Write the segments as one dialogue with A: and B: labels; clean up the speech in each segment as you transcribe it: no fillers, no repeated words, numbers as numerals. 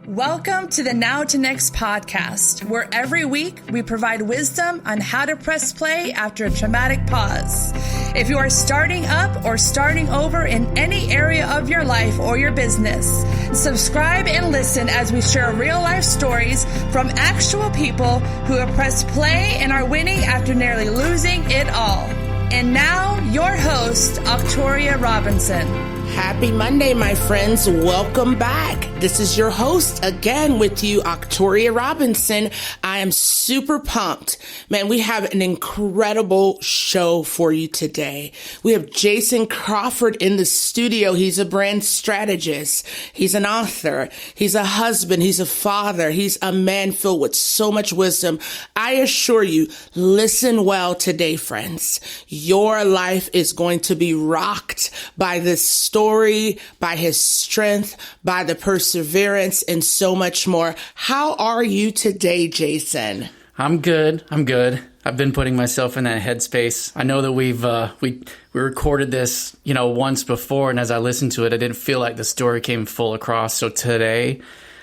A: Welcome to the Now to Next podcast, where every week we provide wisdom on how to press play after a traumatic pause. If you are starting up or starting over in any area of your life or your business, subscribe and listen as we share real life stories from actual people who have pressed play and are winning after nearly losing it all. And now, your host, Octoria Robinson.
B: Happy Monday, my friends. Welcome back. This is your host again with you, Octoria Robinson. I am super pumped. Man, we have an incredible show for you today. We have Jason Crawford in the studio. He's a brand strategist. He's an author. He's a husband. He's a father. He's a man filled with so much wisdom. I assure you, listen well today, friends. Your life is going to be rocked by this story, by his strength, by the perseverance, and so much more. How are you today, Jason?
C: I'm good. I've been putting myself in that headspace. I know that we recorded this, once before, and as I listened to it, I didn't feel like the story came full across. So today,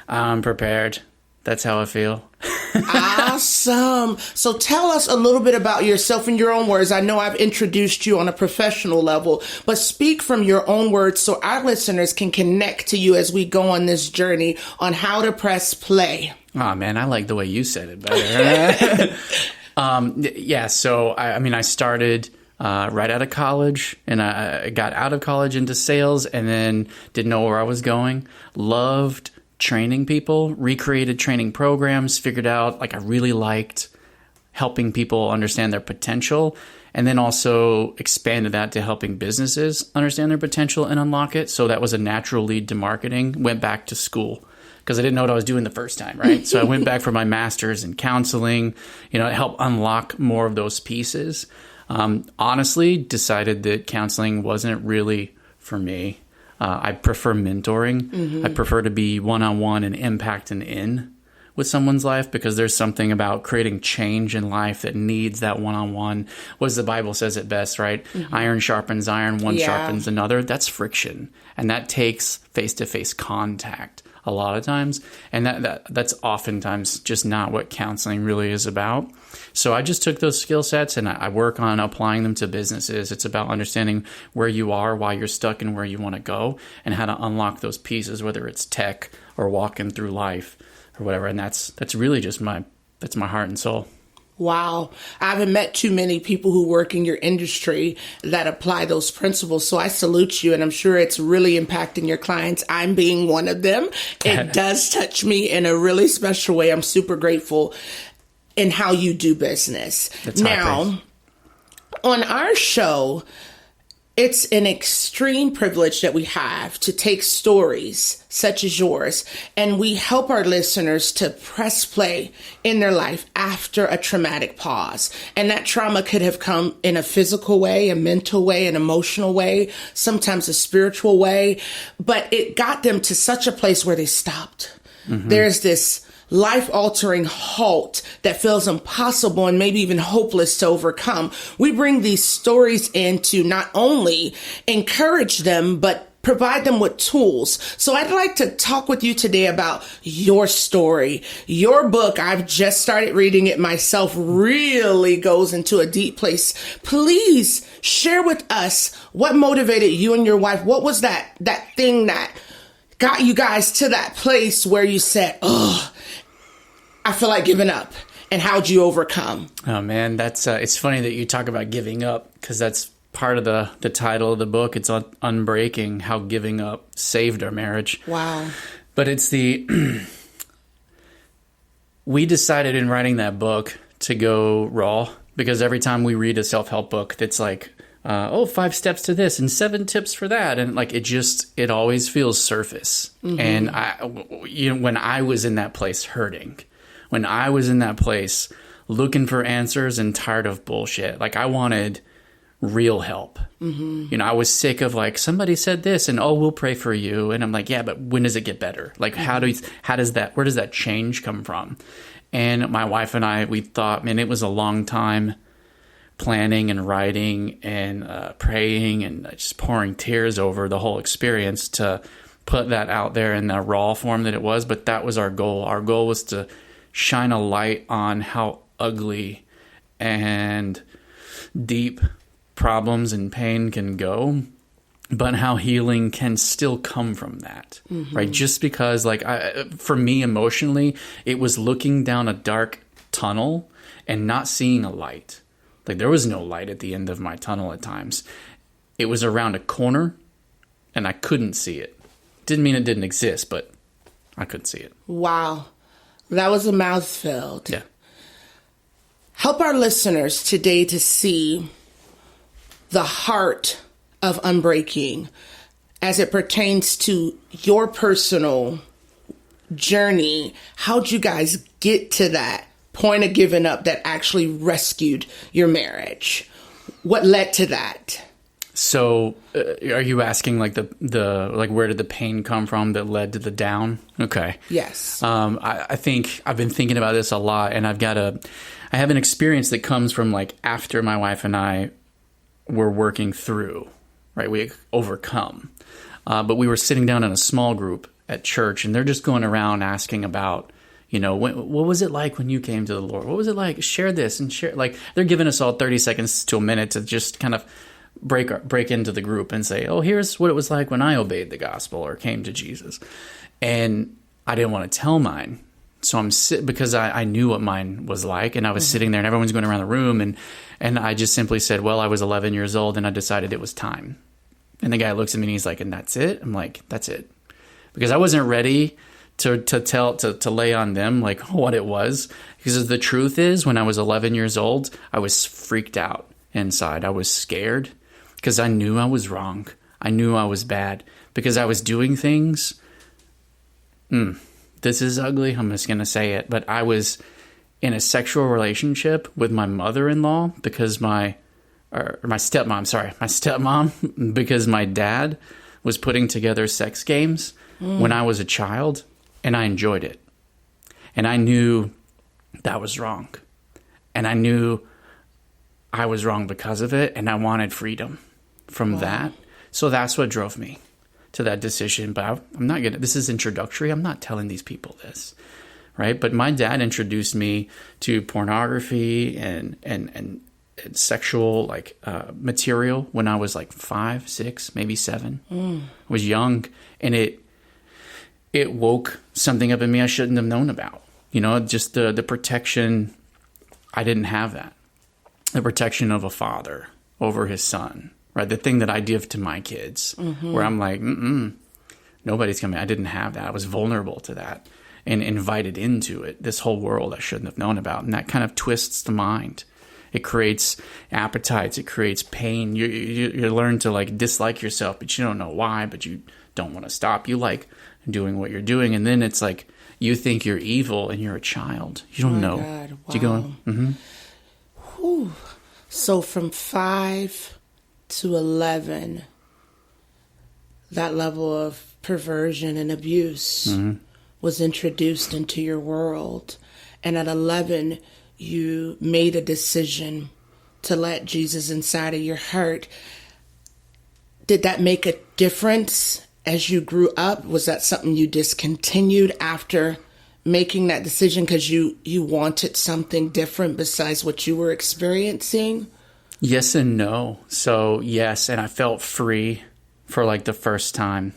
C: I'm prepared. That's how I feel.
B: Awesome. So tell us a little bit about yourself in your own words. I know I've introduced you on a professional level, but speak from your own words so our listeners can connect to you as we go on this journey on how to press play.
C: Oh, man, I like the way you said it better. So I started right out of college, and I got out of college into sales and then didn't know where I was going. Loved training people, recreated training programs, figured out I really liked helping people understand their potential, and then also expanded that to helping businesses understand their potential and unlock it. So that was a natural lead to marketing. Went back to school because I didn't know what I was doing the first time, right? So I went back for my master's in counseling, to help unlock more of those pieces. Honestly, decided that counseling wasn't really for me. I prefer mentoring. Mm-hmm. I prefer to be one-on-one and impact and in with someone's life because there's something about creating change in life that needs that one-on-one. What does the Bible says it best, right? Mm-hmm. Iron sharpens iron, one sharpens another. That's friction. And that takes face-to-face contact a lot of times. And that's oftentimes just not what counseling really is about. So I just took those skill sets and I work on applying them to businesses. It's about understanding where you are, why you're stuck, and where you want to go, and how to unlock those pieces, whether it's tech or walking through life or whatever. And that's really just that's my heart and soul.
B: Wow. I haven't met too many people who work in your industry that apply those principles. So I salute you, and I'm sure it's really impacting your clients. I'm being one of them. It does touch me in a really special way. I'm super grateful in how you do business. Now, on our show, it's an extreme privilege that we have to take stories such as yours, and we help our listeners to press play in their life after a traumatic pause. And that trauma could have come in a physical way, a mental way, an emotional way, sometimes a spiritual way, but it got them to such a place where they stopped. Mm-hmm. There's this life-altering halt that feels impossible and maybe even hopeless to overcome. We bring these stories in to not only encourage them, but provide them with tools. So I'd like to talk with you today about your story. Your book, I've just started reading it myself, really goes into a deep place. Please share with us what motivated you and your wife. What was that thing that got you guys to that place where you said, I feel like giving up, and how'd you overcome?
C: Oh man, that's it's funny that you talk about giving up because that's part of the title of the book. It's on Unbreaking, how giving up saved our marriage.
B: Wow. But
C: it's we decided in writing that book to go raw because every time we read a self-help book that's 5 steps to this and 7 tips for that. And it always feels surface. Mm-hmm. And when I was in that place hurting, when I was in that place looking for answers and tired of bullshit, I wanted real help. Mm-hmm. I was sick of somebody said this and, we'll pray for you. And I'm like, yeah, but when does it get better? Where does that change come from? And my wife and I, we thought, man, it was a long time planning and writing and praying and just pouring tears over the whole experience to put that out there in the raw form that it was, but that was our goal. Our goal was to shine a light on how ugly and deep problems and pain can go, but how healing can still come from that, right? Just because, like, for me emotionally, it was looking down a dark tunnel and not seeing a light. Like, there was no light at the end of my tunnel at times. It was around a corner, and I couldn't see it. Didn't mean it didn't exist, but I couldn't see it.
B: Wow. That was a mouthful.
C: Yeah.
B: Help our listeners today to see the heart of Unbreaking as it pertains to your personal journey. How'd you guys get to that point of giving up that actually rescued your marriage? What led to that?
C: So, are you asking like the like where did the pain come from that led to the down? Okay.
B: Yes.
C: I think I've been thinking about this a lot, and I have an experience that comes from like after my wife and I were working through, right? We overcome, but we were sitting down in a small group at church, and they're just going around asking about, you know, what was it like when you came to the Lord? What was it like? Share this and share. Like, they're giving us all 30 seconds to a minute to just kind of break into the group and say, oh, here's what it was like when I obeyed the gospel or came to Jesus. And I didn't want to tell mine. So because I knew what mine was like, and I was sitting there and everyone's going around the room, and I just simply said, well, I was 11 years old and I decided it was time. And the guy looks at me and he's like, and that's it? I'm like, that's it. Because I wasn't ready to lay on them like what it was. Because the truth is, when I was 11 years old, I was freaked out inside. I was scared because I knew I was wrong. I knew I was bad because I was doing things. This is ugly. I'm just going to say it. But I was in a sexual relationship with my mother-in-law because my stepmom, because my dad was putting together sex games when I was a child, and I enjoyed it. And I knew that was wrong. And I knew I was wrong because of it, and I wanted freedom from that. So that's what drove me to that decision. But I'm not gonna. This is introductory. I'm not telling these people this, right? But my dad introduced me to pornography and sexual material when I was like 5, 6, maybe 7. I was young, and it woke something up in me I shouldn't have known about. You know, just the protection. I didn't have that. The protection of a father over his son, right? The thing that I give to my kids, where I'm like, nobody's coming. I didn't have that. I was vulnerable to that and invited into it. This whole world I shouldn't have known about. And that kind of twists the mind. It creates appetites. It creates pain. You learn to like dislike yourself, but you don't know why, but you don't want to stop. You like doing what you're doing. And then it's like, you think you're evil and you're a child. You don't know.
B: God, wow.
C: Do you go,
B: Whew. So from 5 to 11, that level of perversion and abuse was introduced into your world. And at 11, you made a decision to let Jesus inside of your heart. Did that make a difference as you grew up? Was that something you discontinued after making that decision because you wanted something different besides what you were experiencing?
C: Yes and no. So yes, and I felt free for like the first time,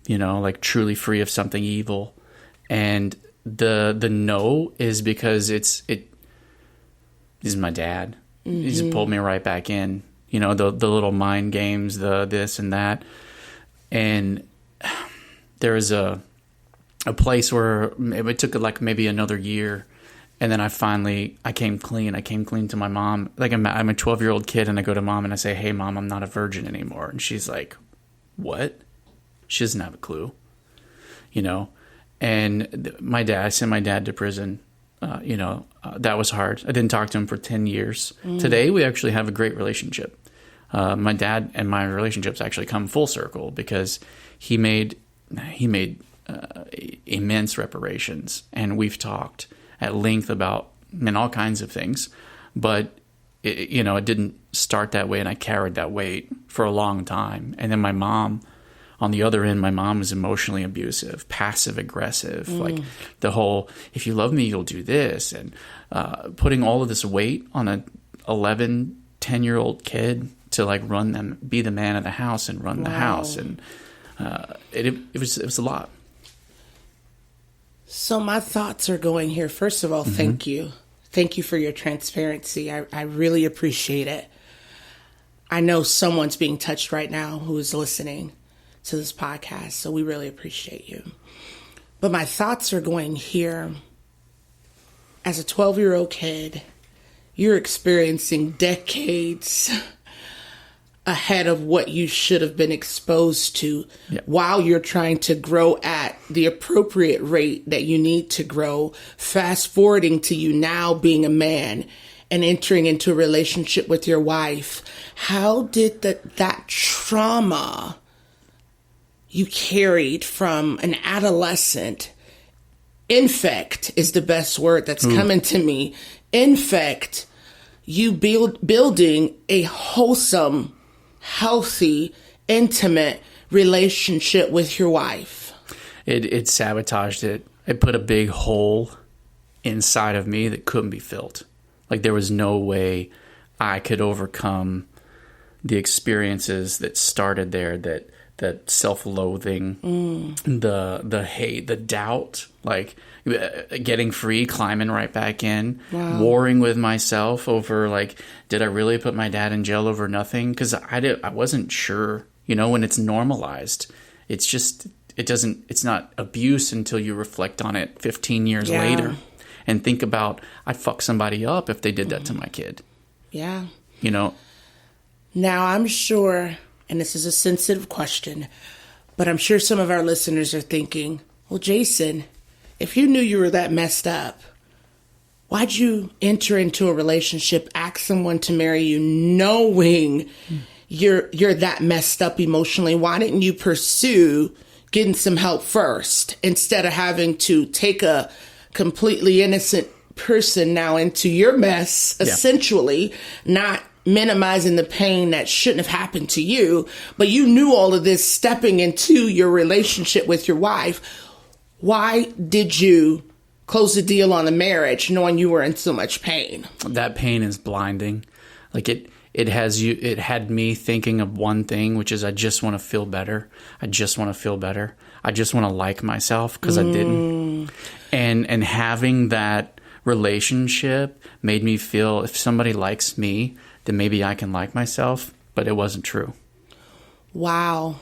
C: you know, like truly free of something evil. And the no is because this is my dad. He just pulled me right back in, you know, the little mind games, the this and that. And there was a place where it took like maybe another year. And then I came clean. I came clean to my mom. Like I'm a 12-year-old kid, and I go to mom and I say, hey, mom, I'm not a virgin anymore. And she's like, what? She doesn't have a clue, you know? And I sent my dad to prison. That was hard. I didn't talk to him for 10 years. Today, we actually have a great relationship. My dad and my relationships actually come full circle because he made immense reparations, and we've talked at length about all kinds of things, but it didn't start that way, and I carried that weight for a long time. And then my mom, on the other end, my mom was emotionally abusive, passive aggressive, like the whole, if you love me, you'll do this. And putting all of this weight on a 11, 10-year-old kid to like be the man of the house and run the house. And it was a lot.
B: So my thoughts are going here. First of all, thank you. Thank you for your transparency. I really appreciate it. I know someone's being touched right now who is listening to this podcast, so we really appreciate you. But my thoughts are going here. As a 12-year-old kid, you're experiencing decades ahead of what you should have been exposed to while you're trying to grow at the appropriate rate that you need to grow, fast forwarding to you now being a man and entering into a relationship with your wife. How did that trauma you carried from an adolescent, infect is the best word that's coming to me, infect you building a wholesome, healthy, intimate relationship with your wife?
C: It sabotaged it. It put a big hole inside of me that couldn't be filled. Like there was no way I could overcome the experiences that started there, that self-loathing, the hate, the doubt, like getting free, climbing right back in, warring with myself over like, did I really put my dad in jail over nothing? Because I wasn't sure. You know, when it's normalized, it's not abuse until you reflect on it 15 years later and think about, I'd fuck somebody up if they did that to my kid.
B: Yeah.
C: You know?
B: Now, I'm sure, and this is a sensitive question, but I'm sure some of our listeners are thinking, well, Jason, if you knew you were that messed up, why'd you enter into a relationship, ask someone to marry you, knowing you're that messed up emotionally? Why didn't you pursue getting some help first instead of having to take a completely innocent person now into your mess, essentially, not minimizing the pain that shouldn't have happened to you, but you knew all of this stepping into your relationship with your wife. Why did you close the deal on the marriage knowing you were in so much pain?
C: That pain is blinding. Like it had me thinking of one thing, which is I just want to feel better. I just want to feel better. I just want to like myself because I didn't. And having that relationship made me feel if somebody likes me, then maybe I can like myself, but it wasn't true.
B: Wow.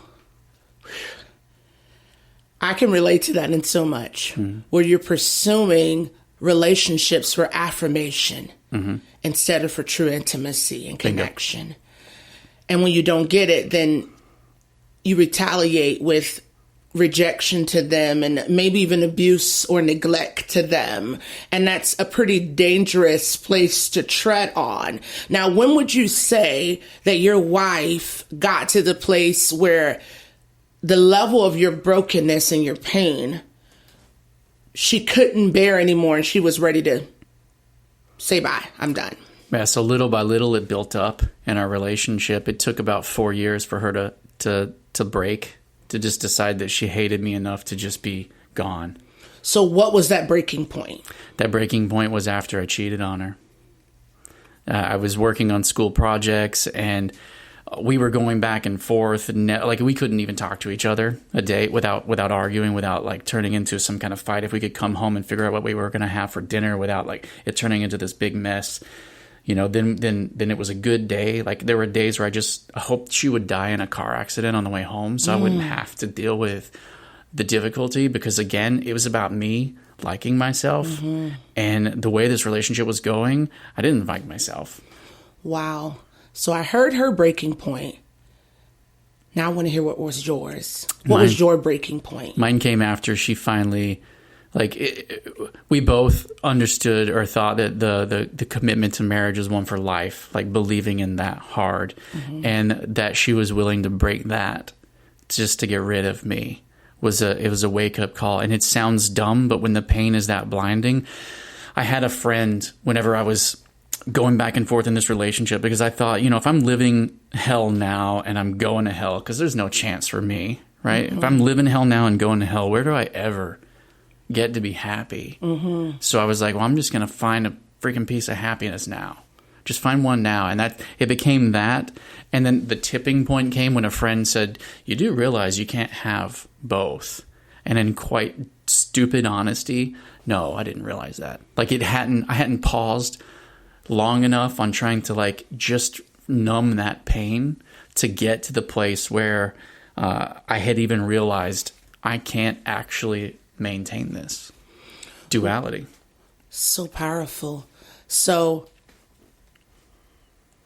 B: I can relate to that in so much, where you're pursuing relationships for affirmation instead of for true intimacy and connection. Bingo. And when you don't get it, then you retaliate with rejection to them and maybe even abuse or neglect to them. And that's a pretty dangerous place to tread on. Now, when would you say that your wife got to the place where the level of your brokenness and your pain, she couldn't bear anymore and she was ready to say bye, I'm done?
C: Yeah, so little by little it built up in our relationship. It took about 4 years for her to break, to just decide that she hated me enough to just be gone.
B: So what was that breaking point?
C: That breaking point was after I cheated on her. I was working on school projects and we were going back and forth. Like we couldn't even talk to each other a day without arguing, without like turning into some kind of fight. If we could come home and figure out what we were going to have for dinner without like it turning into this big mess. You know, then it was a good day. Like there were days where I hoped she would die in a car accident on the way home so I wouldn't have to deal with the difficulty, because again, it was about me liking myself. And the way this relationship was going, I didn't like myself.
B: Wow. So I heard her breaking point. Now I want to hear what was yours. What was your breaking point?
C: Mine came after she finally... we both understood or thought that the commitment to marriage was one for life, like believing in that hard, and that she was willing to break that just to get rid of me it was a wake up call. And it sounds dumb, but when the pain is that blinding, I had a friend whenever I was going back and forth in this relationship, because I thought, if I'm living hell now and I'm going to hell, because there's no chance for me, right? If I'm living hell now and going to hell, where do I ever get to be happy? So I was like, well, I'm just going to find a freaking piece of happiness now. Just find one now. And that it became that. And then the tipping point came when a friend said, you do realize you can't have both. And in quite stupid honesty, no, I didn't realize that. Like I hadn't paused long enough on trying to like just numb that pain to get to the place where I had even realized I can't actually maintain this duality.
B: So powerful. So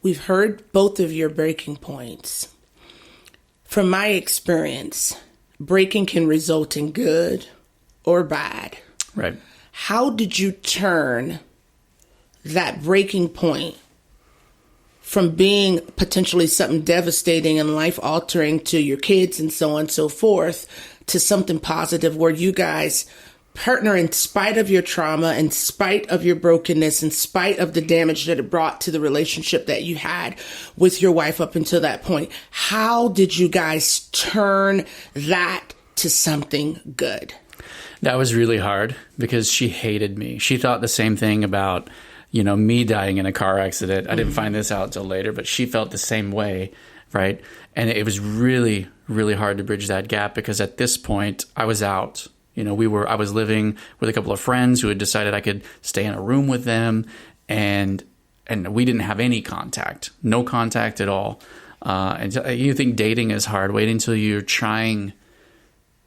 B: we've heard both of your breaking points. From my experience, breaking can result in good or bad.
C: Right.
B: How did you turn that breaking point from being potentially something devastating and life-altering to your kids and so on and so forth to something positive where you guys partner in spite of your trauma, in spite of your brokenness, in spite of the damage that it brought to the relationship that you had with your wife up until that point? How did you guys turn that to something good?
C: That was really hard because she hated me. She thought the same thing about, me dying in a car accident. I didn't find this out till later, but she felt the same way, right? And it was really, really hard to bridge that gap because at this point I was out. I was living with a couple of friends who had decided I could stay in a room with them, and we didn't have any contact, no contact at all. And you think dating is hard? Wait until you're trying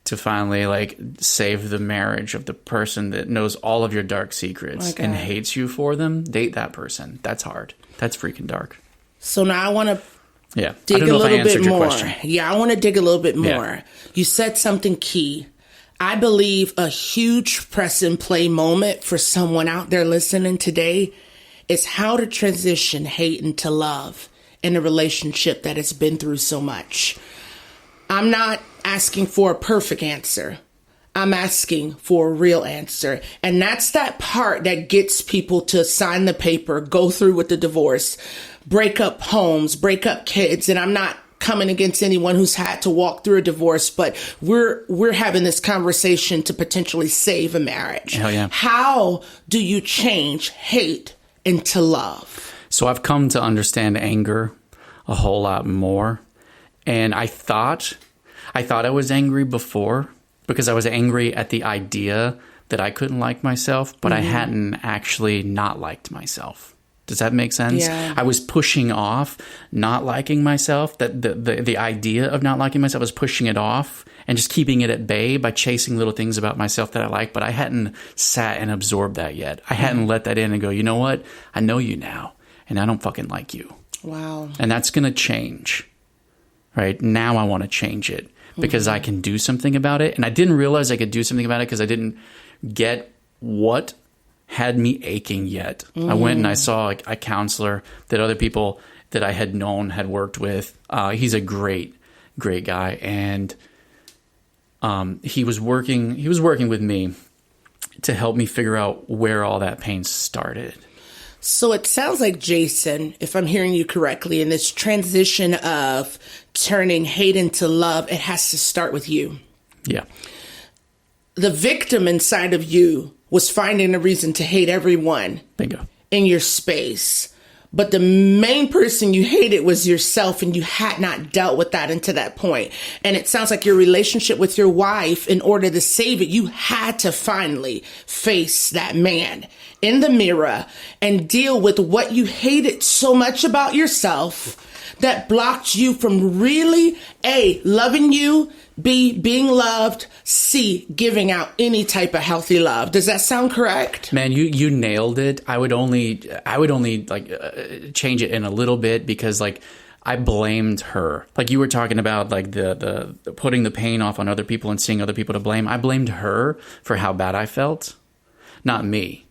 C: to finally like save the marriage of the person that knows all of your dark secrets and hates you for them. Date that person. That's hard. That's freaking dark.
B: So now I want to
C: dig
B: a little bit more.
C: Question.
B: Yeah, I want to dig a little bit more.
C: Yeah.
B: You said something key. I believe a huge press and play moment for someone out there listening today is how to transition hate into love in a relationship that has been through so much. I'm not asking for a perfect answer. I'm asking for a real answer. And that's that part that gets people to sign the paper, go through with the divorce, break up homes, break up kids. And I'm not coming against anyone who's had to walk through a divorce, but we're having this conversation to potentially save a marriage.
C: Hell yeah.
B: How do you change hate into love?
C: So I've come to understand anger a whole lot more. And I thought I was angry before because I was angry at the idea that I couldn't like myself, but I hadn't actually not liked myself. Does that make sense?
B: Yeah.
C: I was pushing off not liking myself, that the idea of not liking myself, I was pushing it off and just keeping it at bay by chasing little things about myself that I like, but I hadn't sat and absorbed that yet. I hadn't let that in and go, you know what? I know you now, and I don't fucking like you.
B: Wow.
C: And that's going to change, right? Now I want to change it because I can do something about it. And I didn't realize I could do something about it because I didn't get what had me aching yet. I went and I saw a counselor that other people that I had known had worked with. He's a great guy. And he was working with me to help me figure out where all that pain started.
B: So it sounds like, Jason, if I'm hearing you correctly, in this transition of turning hate into love, it has to start with you.
C: Yeah.
B: The victim inside of you was finding a reason to hate everyone
C: Bingo.
B: in your space. But the main person you hated was yourself, and you had not dealt with that until that point. And it sounds like your relationship with your wife, in order to save it, you had to finally face that man in the mirror and deal with what you hated so much about yourself that blocked you from really, A, loving you, B, being loved, C, giving out any type of healthy love. Does that sound correct?
C: Man, you nailed it. I would only like change it in a little bit because like I blamed her. Like you were talking about like the putting the pain off on other people and seeing other people to blame. I blamed her for how bad I felt, not me.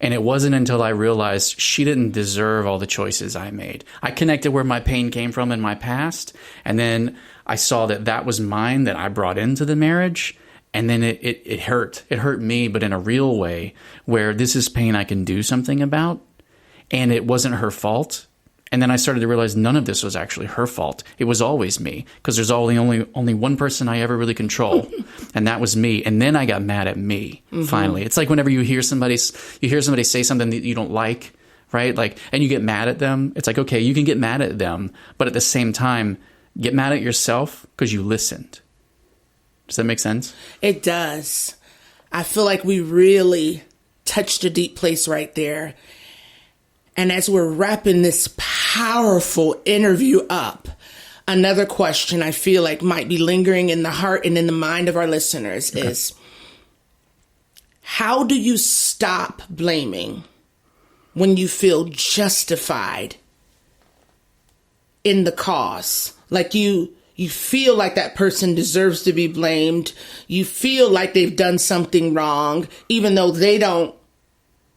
C: And it wasn't until I realized she didn't deserve all the choices I made. I connected where my pain came from in my past. And then I saw that was mine that I brought into the marriage. And then it hurt. It hurt me, but in a real way where this is pain I can do something about. And it wasn't her fault. And then I started to realize none of this was actually her fault. It was always me, because there's only one person I ever really control, and that was me. And then I got mad at me. Finally, it's like whenever you hear somebody say something that you don't like, right? Like, and you get mad at them. It's like, okay, you can get mad at them, but at the same time, get mad at yourself because you listened. Does that make sense?
B: It does. I feel like we really touched a deep place right there. And as we're wrapping this powerful interview up, another question I feel like might be lingering in the heart and in the mind of our listeners is, how do you stop blaming when you feel justified in the cause? Like you feel like that person deserves to be blamed. You feel like they've done something wrong, even though they don't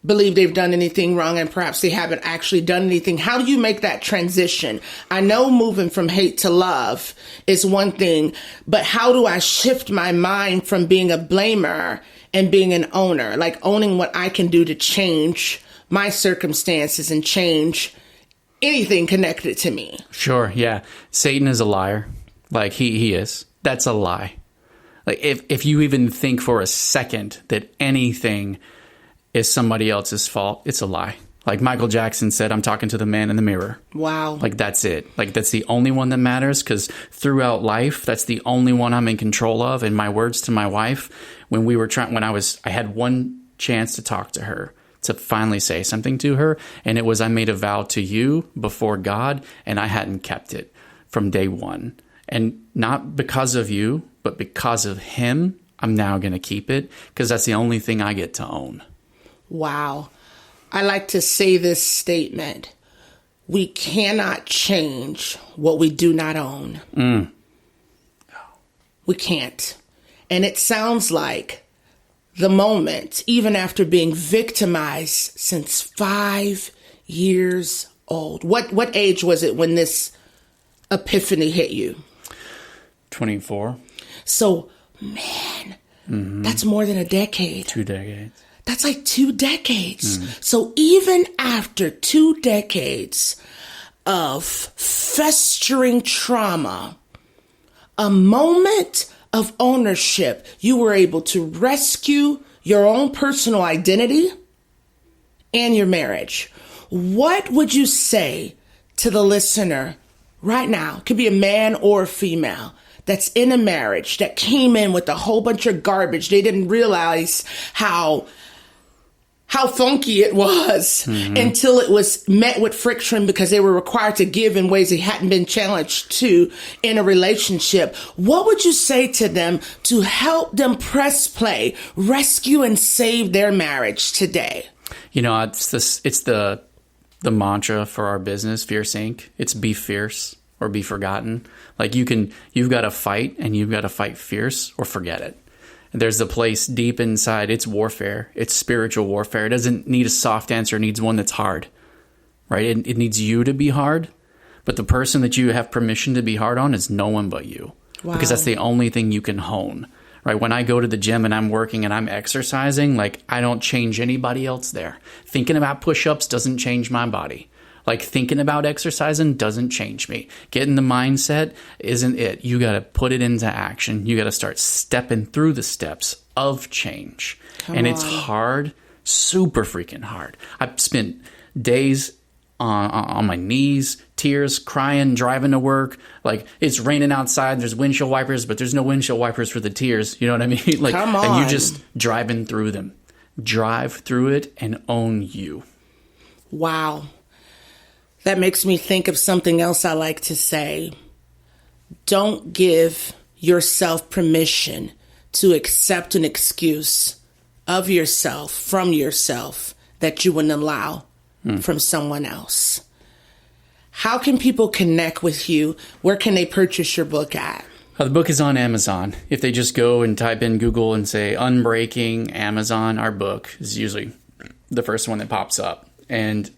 B: believe they've done anything wrong, and perhaps they haven't actually done anything. How do you make that transition? I know moving from hate to love is one thing, but how do I shift my mind from being a blamer and being an owner, like owning what I can do to change my circumstances and change anything connected to me?
C: Sure, yeah. Satan is a liar. Like he is. That's a lie. Like if you even think for a second that anything is somebody else's fault, it's a lie. Like Michael Jackson said, I'm talking to the man in the mirror. Wow. Like that's it. Like that's the only one that matters, because throughout life, that's the only one I'm in control of. And my words to my wife, I had one chance to talk to her, to finally say something to her. And it was, I made a vow to you before God, and I hadn't kept it from day one. And not because of you, but because of him, I'm now going to keep it, because that's the only thing I get to own.
B: Wow. I like to say this statement. We cannot change what we do not own. We can't. And it sounds like the moment, even after being victimized since 5 years old. What age was it when this epiphany hit you?
C: 24.
B: So, man, that's more than a decade.
C: 2 decades.
B: That's like 2 decades. So even after 2 decades of festering trauma, a moment of ownership, you were able to rescue your own personal identity and your marriage. What would you say to the listener right now? It could be a man or a female that's in a marriage that came in with a whole bunch of garbage. They didn't realize how funky it was until it was met with friction, because they were required to give in ways they hadn't been challenged to in a relationship. What would you say to them to help them press play, rescue and save their marriage today?
C: You know, it's the mantra for our business, Fierce Inc. It's be fierce or be forgotten. Like you've got to fight, and you've got to fight fierce or forget it. There's a place deep inside. It's warfare. It's spiritual warfare. It doesn't need a soft answer. It needs one that's hard, right? It needs you to be hard, but the person that you have permission to be hard on is no one but you. Wow. Because that's the only thing you can hone, right? When I go to the gym and I'm working and I'm exercising, like I don't change anybody else there. Thinking about push-ups doesn't change my body. Like thinking about exercising doesn't change me. Getting the mindset isn't it. You got to put it into action. You got to start stepping through the steps of change. And it's hard, super freaking hard. I've spent days on my knees, tears, crying, driving to work. Like it's raining outside. There's windshield wipers, but there's no windshield wipers for the tears. You know what I mean? Like,
B: come on.
C: And you just driving through them. Drive through it and own you.
B: Wow. That makes me think of something else I like to say. Don't give yourself permission to accept an excuse of yourself, from yourself, that you wouldn't allow from someone else. How can people connect with you? Where can they purchase your book at?
C: The book is on Amazon. If they just go and type in Google and say Unbreaking Amazon, our book is usually the first one that pops up. And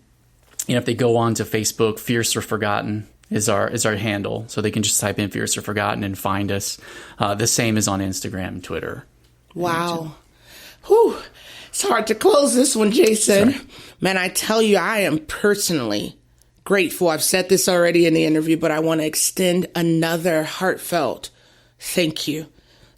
C: if they go on to Facebook, Fierce or Forgotten is our handle. So they can just type in Fierce or Forgotten and find us. The same is on Instagram and Twitter.
B: Wow. Whew. It's hard to close this one, Jason. Sorry. Man, I tell you, I am personally grateful. I've said this already in the interview, but I want to extend another heartfelt thank you.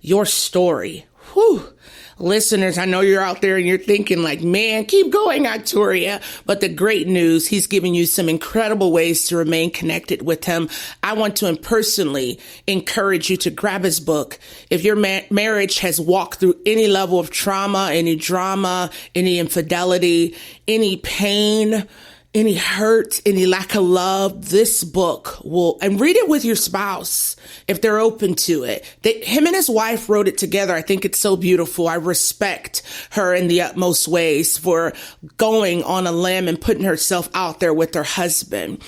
B: Your story. Whew. Listeners, I know you're out there and you're thinking like, man, keep going, Victoria. But the great news, he's giving you some incredible ways to remain connected with him. I want to personally encourage you to grab his book. If your marriage has walked through any level of trauma, any drama, any infidelity, any pain, any hurt, any lack of love, this book will, and read it with your spouse if they're open to it. Him and his wife wrote it together. I think it's so beautiful. I respect her in the utmost ways for going on a limb and putting herself out there with her husband.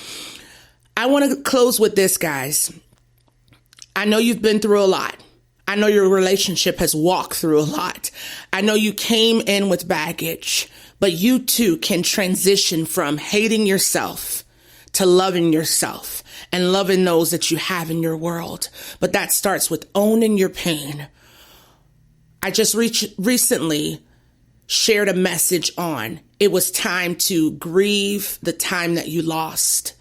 B: I want to close with this, guys. I know you've been through a lot. I know your relationship has walked through a lot. I know you came in with baggage. But you too can transition from hating yourself to loving yourself and loving those that you have in your world. But that starts with owning your pain. I just recently shared a message on it was time to grieve the time that you lost.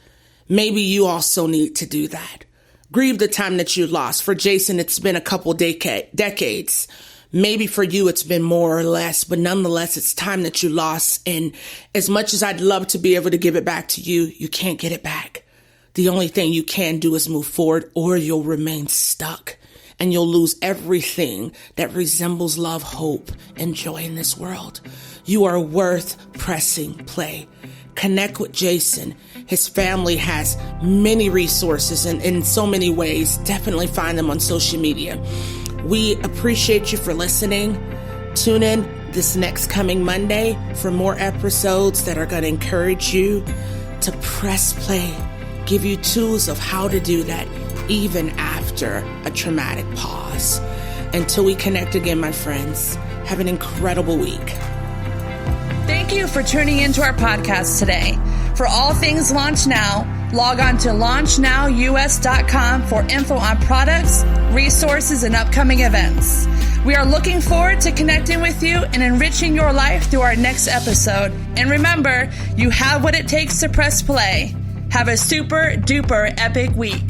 B: Maybe you also need to do that. Grieve the time that you lost. For Jason, it's been a couple decades. Maybe for you, it's been more or less, but nonetheless, it's time that you lost. And as much as I'd love to be able to give it back to you, you can't get it back. The only thing you can do is move forward, or you'll remain stuck and you'll lose everything that resembles love, hope, and joy in this world. You are worth pressing play. Connect with Jason. His family has many resources and in so many ways. Definitely find them on social media. We appreciate you for listening. Tune in this next coming Monday for more episodes that are going to encourage you to press play, give you tools of how to do that even after a traumatic pause. Until we connect again, my friends, have an incredible week.
A: Thank you for tuning into our podcast today. For all things Launch Now, log on to launchnowus.com for info on products, resources, and upcoming events. We are looking forward to connecting with you and enriching your life through our next episode. And remember, you have what it takes to press play. Have a super duper epic week.